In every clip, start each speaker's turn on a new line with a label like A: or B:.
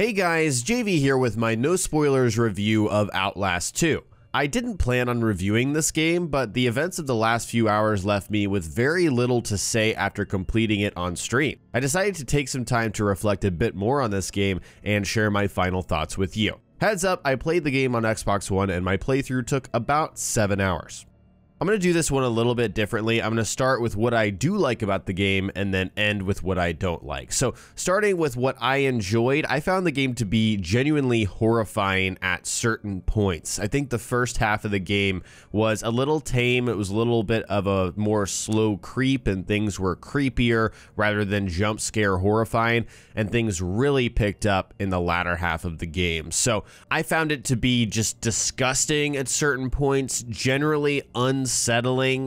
A: Hey guys, JV here with my no spoilers review of Outlast 2. I didn't plan on reviewing this game, but the events of the last few hours left me with very little to say after completing it on stream. I decided to take some time to reflect a bit more on this game and share my final thoughts with you. Heads up, I played the game on Xbox One and my playthrough took about 7 hours. I'm going to do this one a little bit differently. I'm going to start with what I do like about the game and then end with what I don't like. So starting with what I enjoyed, I found the game to be genuinely horrifying at certain points. I think the first half of the game was a little tame. It was a little bit of a more slow creep and things were creepier rather than jump scare horrifying, and things really picked up in the latter half of the game. So I found it to be just disgusting at certain points, generally unsettling.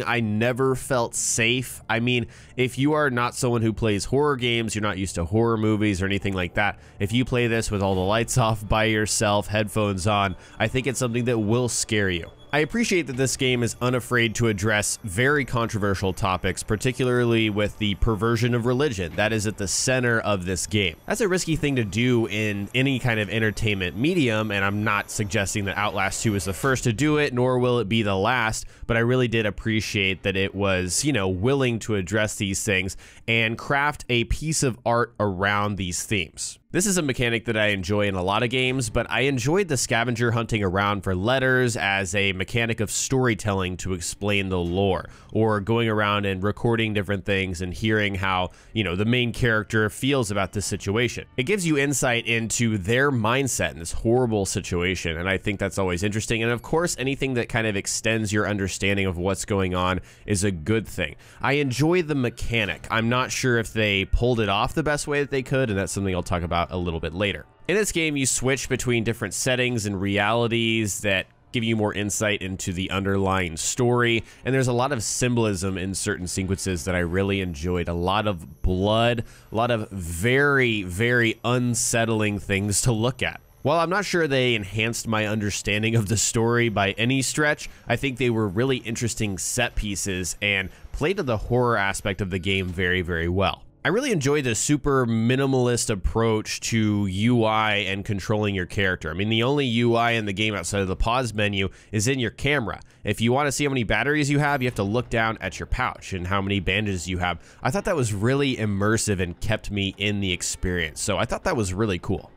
A: I never felt safe. I mean, if you are not someone who plays horror games, you're not used to horror movies or anything like that, if you play this with all the lights off by yourself, headphones on, I think it's something that will scare you. I appreciate that this game is unafraid to address very controversial topics, particularly with the perversion of religion. That is at the center of this game. That's a risky thing to do in any kind of entertainment medium, and I'm not suggesting that Outlast 2 is the first to do it, nor will it be the last, but I really did appreciate that it was, willing to address these things and craft a piece of art around these themes. This is a mechanic that I enjoy in a lot of games, but I enjoyed the scavenger hunting around for letters as a mechanic of storytelling to explain the lore, or going around and recording different things and hearing how, the main character feels about this situation. It gives you insight into their mindset in this horrible situation, and I think that's always interesting. And of course, anything that kind of extends your understanding of what's going on is a good thing. I enjoy the mechanic. I'm not sure if they pulled it off the best way that they could, and that's something I'll talk about a little bit later. In this game, you switch between different settings and realities that give you more insight into the underlying story, and there's a lot of symbolism in certain sequences that I really enjoyed. A lot of blood, a lot of very, very unsettling things to look at. While I'm not sure they enhanced my understanding of the story by any stretch, I think they were really interesting set pieces and played to the horror aspect of the game very, very well. I really enjoy the super minimalist approach to UI and controlling your character. I mean, the only UI in the game outside of the pause menu is in your camera. If you want to see how many batteries you have to look down at your pouch and how many bandages you have. I thought that was really immersive and kept me in the experience. So I thought that was really cool.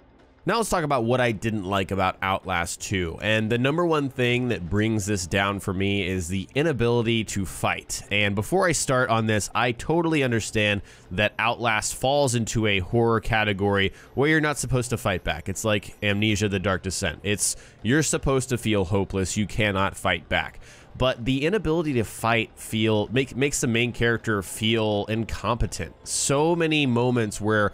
A: Now let's talk about what I didn't like about Outlast 2, and the number one thing that brings this down for me is the inability to fight. And before I start on this, I totally understand that Outlast falls into a horror category where you're not supposed to fight back. It's like Amnesia: The Dark Descent. You're supposed to feel hopeless, you cannot fight back. But the inability to fight makes the main character feel incompetent. So many moments where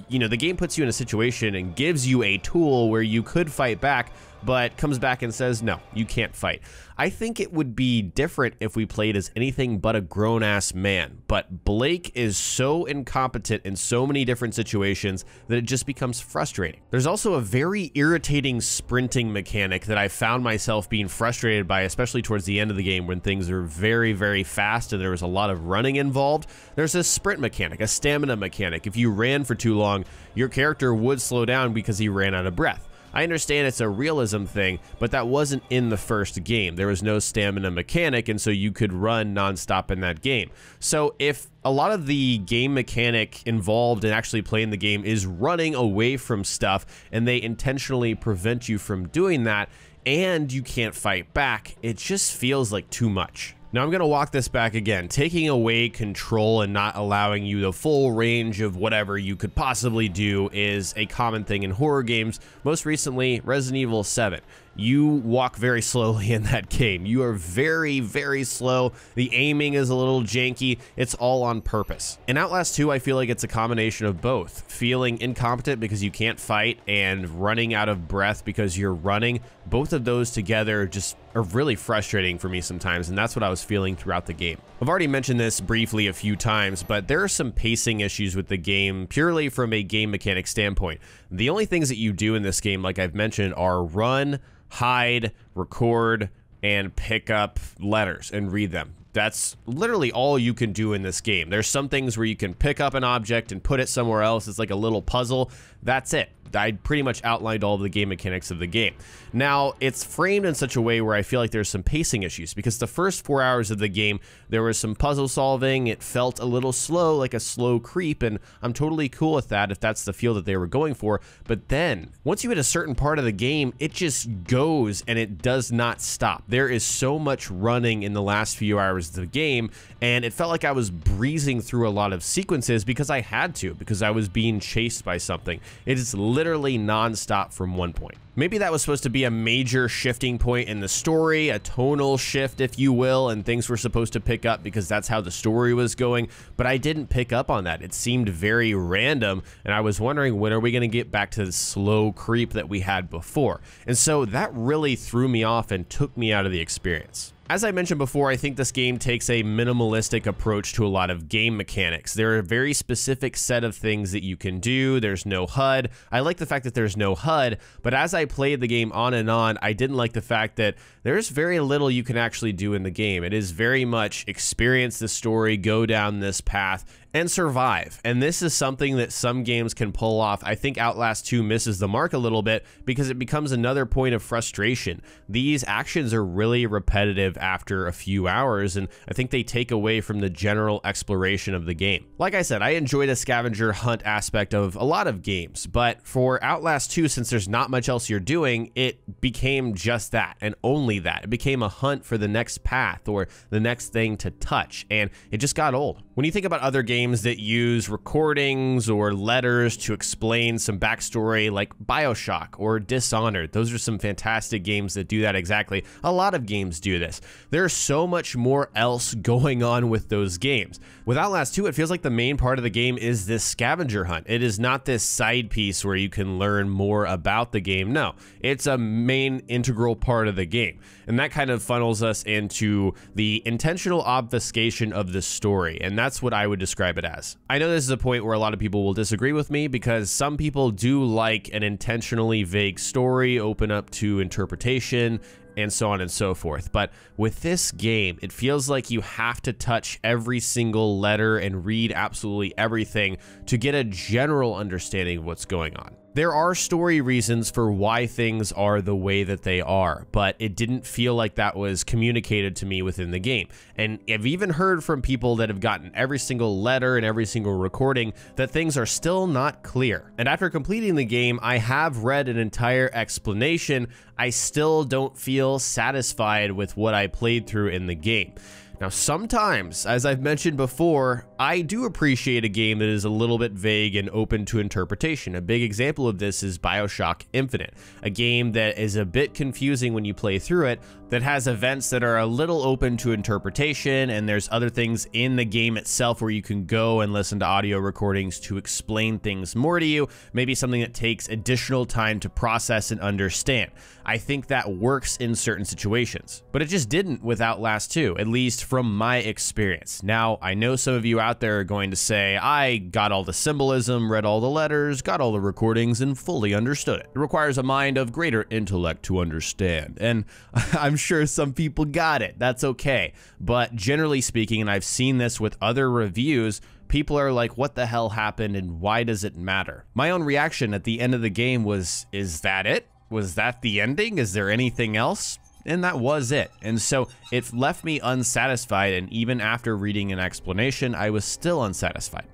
A: the game puts you in a situation and gives you a tool where you could fight back, but comes back and says, no, you can't fight. I think it would be different if we played as anything but a grown-ass man, but Blake is so incompetent in so many different situations that it just becomes frustrating. There's also a very irritating sprinting mechanic that I found myself being frustrated by, especially towards the end of the game when things are very, very fast and there was a lot of running involved. There's a sprint mechanic, a stamina mechanic. If you ran for too long, your character would slow down because he ran out of breath. I understand it's a realism thing, but that wasn't in the first game. There was no stamina mechanic, and so you could run nonstop in that game. So if a lot of the game mechanic involved in actually playing the game is running away from stuff, and they intentionally prevent you from doing that, and you can't fight back, it just feels like too much. Now I'm going to walk this back again. Taking away control and not allowing you the full range of whatever you could possibly do is a common thing in horror games. Most recently, Resident Evil 7. You walk very slowly in that game. You are very, very slow. The aiming is a little janky. It's all on purpose. In Outlast 2, I feel like it's a combination of both. Feeling incompetent because you can't fight and running out of breath because you're running. Both of those together just are really frustrating for me sometimes, and that's what I was feeling throughout the game. I've already mentioned this briefly a few times, but there are some pacing issues with the game purely from a game mechanic standpoint. The only things that you do in this game, like I've mentioned, are run, hide, record, and pick up letters and read them. That's literally all you can do in this game. There's some things where you can pick up an object and put it somewhere else. It's like a little puzzle. That's it. I pretty much outlined all of the game mechanics of the game. Now, it's framed in such a way where I feel like there's some pacing issues, because the first 4 hours of the game, there was some puzzle solving. It felt a little slow, like a slow creep, and I'm totally cool with that if that's the feel that they were going for. But then, once you hit a certain part of the game, it just goes and it does not stop. There is so much running in the last few hours of the game, and it felt like I was breezing through a lot of sequences because I had to, because I was being chased by something. It is literally non-stop from one point. Maybe that was supposed to be a major shifting point in the story, a tonal shift, if you will, and things were supposed to pick up because that's how the story was going, but I didn't pick up on that. It seemed very random, and I was wondering, when are we going to get back to the slow creep that we had before? And so that really threw me off and took me out of the experience. As I mentioned before, I think this game takes a minimalistic approach to a lot of game mechanics. There are a very specific set of things that you can do. There's no HUD. I like the fact that there's no HUD, but as I played the game on and on, I didn't like the fact that there's very little you can actually do in the game. It is very much experience the story, go down this path, and survive. And this is something that some games can pull off. I think Outlast 2 misses the mark a little bit because it becomes another point of frustration. These actions are really repetitive after a few hours, and I think they take away from the general exploration of the game. Like I said, I enjoy the scavenger hunt aspect of a lot of games, but for Outlast 2, since there's not much else you're doing, it became just that and only that. It became a hunt for the next path or the next thing to touch, and it just got old. When you think about other games that use recordings or letters to explain some backstory, like BioShock or Dishonored, those are some fantastic games that do that exactly. A lot of games do this. There's so much more else going on with those games. With Outlast 2, it feels like the main part of the game is this scavenger hunt. It is not this side piece where you can learn more about the game. No, it's a main integral part of the game. And that kind of funnels us into the intentional obfuscation of the story. And that's what I would describe it as. I know this is a point where a lot of people will disagree with me, because some people do like an intentionally vague story, open up to interpretation, and so on and so forth. But with this game, it feels like you have to touch every single letter and read absolutely everything to get a general understanding of what's going on. There are story reasons for why things are the way that they are, but it didn't feel like that was communicated to me within the game. And I've even heard from people that have gotten every single letter and every single recording that things are still not clear. And after completing the game, I have read an entire explanation. I still don't feel satisfied with what I played through in the game. Now, sometimes, as I've mentioned before, I do appreciate a game that is a little bit vague and open to interpretation. A big example of this is BioShock Infinite, a game that is a bit confusing when you play through it, that has events that are a little open to interpretation, and there's other things in the game itself where you can go and listen to audio recordings to explain things more to you, maybe something that takes additional time to process and understand. I think that works in certain situations, but it just didn't with Outlast 2, at least from my experience. Now, I know some of you out there are going to say, I got all the symbolism, read all the letters, got all the recordings, and fully understood it. It requires a mind of greater intellect to understand, and I'm sure some people got it. That's okay. But generally speaking, and I've seen this with other reviews, people are like, what the hell happened and why does it matter? My own reaction at the end of the game was, is that it? Was that the ending? Is there anything else? And that was it. And so it left me unsatisfied, and even after reading an explanation, I was still unsatisfied.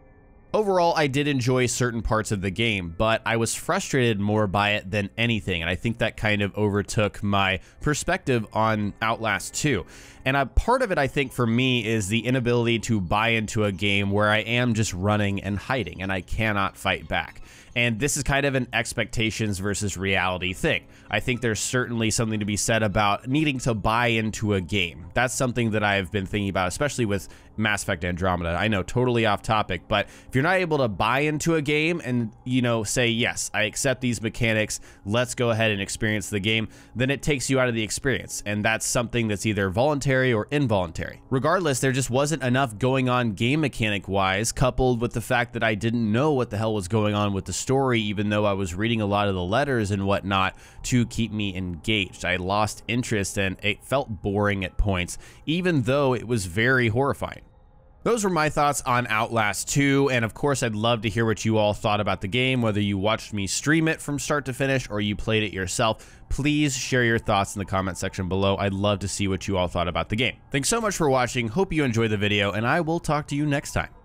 A: Overall, I did enjoy certain parts of the game, but I was frustrated more by it than anything, and I think that kind of overtook my perspective on Outlast 2. And a part of it, I think, for me, is the inability to buy into a game where I am just running and hiding, and I cannot fight back. And this is kind of an expectations versus reality thing. I think there's certainly something to be said about needing to buy into a game. That's something that I've been thinking about, especially with Mass Effect Andromeda. I know, totally off topic, but if you're not able to buy into a game and, you know, say, yes, I accept these mechanics, let's go ahead and experience the game, then it takes you out of the experience. And that's something that's either voluntary or involuntary. Regardless, there just wasn't enough going on game mechanic wise, coupled with the fact that I didn't know what the hell was going on with the story, even though I was reading a lot of the letters and whatnot to keep me engaged. I lost interest and it felt boring at points, even though it was very horrifying. Those were my thoughts on Outlast 2, and of course I'd love to hear what you all thought about the game, whether you watched me stream it from start to finish or you played it yourself. Please share your thoughts in the comment section below. I'd love to see what you all thought about the game. Thanks so much for watching, hope you enjoyed the video, and I will talk to you next time.